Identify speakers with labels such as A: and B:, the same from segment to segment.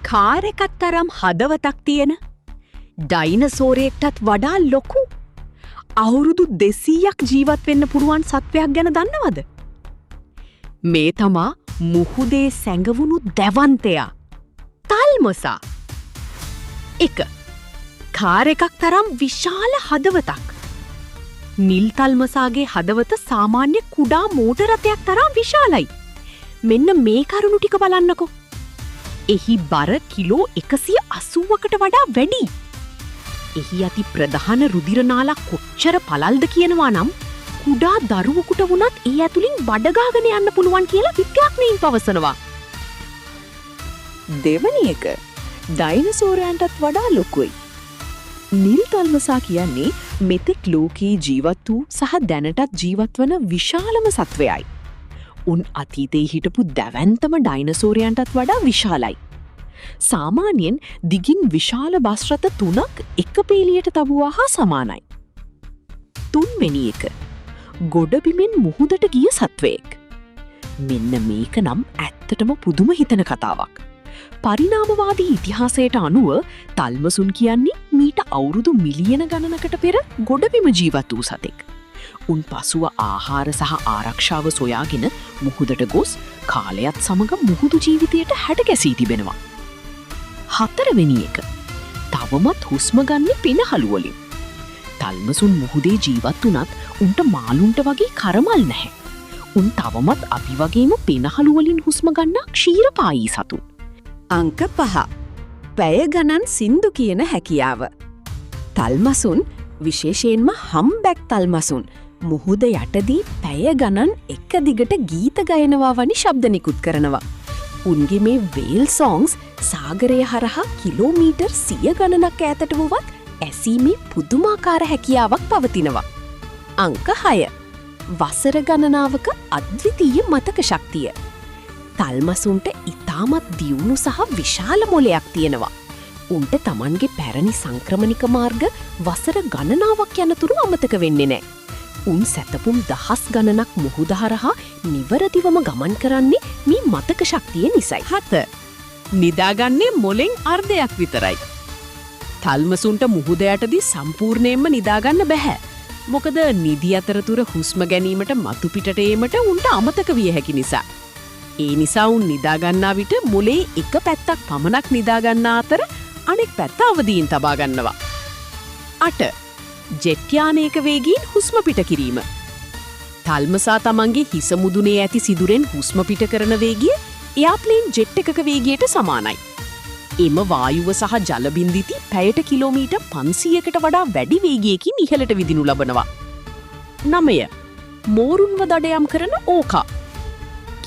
A: Car එකක් තරම් හදවතක් තියෙන ඩයිනසෝරයෙක්ටත් වඩා ලොකු අවුරුදු 200ක් ජීවත් වෙන්න පුළුවන් සත්වයක් ගැන දන්නවද? මේ තමා මුහුදේ සැඟවුණු දැවන්තයා තල්මසා. 1. කාර් එකක් තරම් විශාල හදවතක්. නිල් තල්මසාගේ හදවත සාමාන්‍ය කුඩා මෝටර රථයක් තරම් විශාලයි. මෙන්න මේ කරුණු ටික බලන්නකෝ. එහි බර කිලෝ 180කට වඩා වැඩි. එහි ඇති ප්‍රධාන රුධිර නාලා කොච්චර පළල්ද කියනවා නම් කුඩා දරුවෙකුට වුණත් ඒ ඇතුලින් බඩගාගෙන යන්න පුළුවන් කියලා විද්‍යාඥයින් පවසනවා.
B: දෙවැනි එක ඩයිනසෝරයන්ටත් වඩා ලොකුයි. නිල් තල්මසා කියන්නේ මෙතෙක් ලෝකයේ ජීවත් වූ සහ දැනටත් ජීවත් වන විශාලම සත්වයයි. උන් අතීතයේ හිටපු දැවැන්තම ඩයිනසෝරයන්ටත් වඩා විශාලයි. සාමාන්‍යයෙන් දිගින් විශාල බස් රථ 3ක් එක පේලියට තබුවා හා සමානයි. තුන්වෙනි එක ගොඩබිමෙන් මුහුදට ගිය සත්වයෙක්. මෙන්න මේක නම් ඇත්තටම පුදුම හිතන කතාවක්. පරිණාමවාදී ඉතිහාසයට අනුව තල්මසුන් කියන්නේ මීට අවුරුදු මිලියන ගණනකට පෙර ගොඩබිම ජීවත් වූ සතෙක්. උන් පසුව ආහාර සහ ආරක්ෂාව සොයාගෙන මුහුදට ගොස් කාලයත් සමග මුහුදු ජීවිතයට හැඩගැසී තිබෙනවා. 4 වෙනි එක තවමත් හුස්ම ගන්න පෙනහළු වලින්. තල්මසුන් මුහුදේ ජීවත් වුණත් උන්ට මාළුන්ට වගේ කරමල් නැහැ. උන් තවමත් අපි වගේම පෙනහළු වලින් හුස්ම ගන්නා ක්ෂීරපායී සතුන්.
A: අංක 5. පැය ගණන් සින්දු කියන හැකියාව. තල්මසුන් විශේෂයෙන්ම හම්බැක් තල්මසුන් මුහුද යටදී පැය ගණන් එක දිගට ගීත ගයනවා වැනි ශබ්ද නිකුත් කරනවා. උන්ගේ මේ වේල් සොන්ග්ස් සාගරය හරහා කිලෝමීටර් 100 ගණනක් ඈතට වුවත් ඇසීමේ පුදුමාකාර හැකියාවක් පවතිනවා. අංක 6. වසර ගණනාවක අද්විතීය මතක ශක්තිය. තල්මසුන්ට ඉතාමත් දියුණු සහ විශාල මොලයක් තියෙනවා. උන්ට තමන්ගේ පැරණි සංක්‍රමණික මාර්ග වසර ගණනාවක් යනතුරු අමතක වෙන්නේ නෑ. උන් සැතපුම් දහස් ගණනක් මුහුද හරහා නිවරදිවම ගමන් කරන්නේ මේ මතක ශක්තිය නිසයි. 7. නිදාගන්නේ මොලෙන් අර්ධයක් විතරයි. තල්මසුන්ට මුහුද යටදී සම්පූර්ණයෙන්ම නිදාගන්න බැහැ. මොකද නිදි අතරතුර හුස්ම ගැනීමට මතු පිටට ඒමට උන්ට අමතක විය හැකි නිසා. ඒ නිසා උන් නිදාගන්නා විට මොලේ එක පැත්තක් පමණක් නිදාගන්නා අතර අනෙක් පැත්ත අවදීන් තබා ගන්නවා. 8. ජෙට් යානයක වේගයෙන් හුස්ම පිට කිරීම. තල්මසා තමන්ගේ හිස මුදුනේ ඇති සිදුරෙන් හුස්ම පිට කරන වේගය එයාප්ලේන් ජෙට් එකක වේගයට සමානයි. එම වායුව සහ ජල බින්දිති පැයට කිලෝමීටර් 500කට වඩා වැඩි වේගයකින් ඉහළට විදිනු ලබනවා. 9. මෝරුන්ව දඩයම් කරන ඕකා.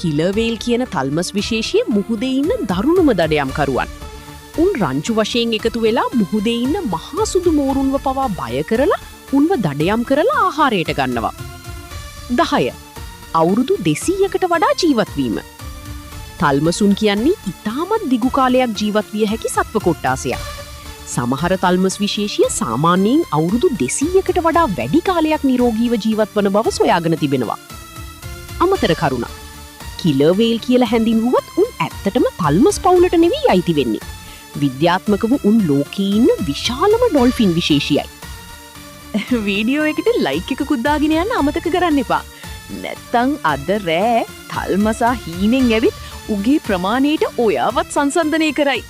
A: කිලර් වේල් කියන තල්මස් විශේෂය මුහුදේ ඉන්න දරුණුම දඩයම්කරුවන්. උන් රංචු වශයෙන් එකතු වෙලා මුහුදේ ඉන්න මහා සුදු මෝරුන්ව පවා බය කරලා උන්ව දඩයම් කරලා ආහාරයට ගන්නවා. 10. අවුරුදු 200කට වඩා ජීවත් වීම. තල්මසුන් කියන්නේ ඉතාමත් දිගු කාලයක් ජීවත් විය හැකි සත්ව කොට්ටාසයක්. සමහර තල්මස් විශේෂය සාමාන්‍යයෙන් අවුරුදු 200කට වඩා වැඩි කාලයක් නිරෝගීව ජීවත් වන බව සොයාගෙන තිබෙනවා. අමතර කරුණක්. කිලර් වේල් කියලා හැඳින්වුවත් උන් ඇත්තටම තල්මස් පවුලට නෙවෙයි අයිති වෙන්නේ. විද්‍යාත්මකව උන් ලෝකයේ ඉන්න විශාලම ඩොල්ෆින් විශේෂියයි. වීඩියෝ එකට ලයික් එකකුත් දාගෙන යන්න අමතක කරන්න එපා. නැත්තම් අද රෑ තල්මසා හීනෙන් ඇවිත් උගේ ප්‍රමාණයට ඔයාවත් සංසන්දනය කරයි.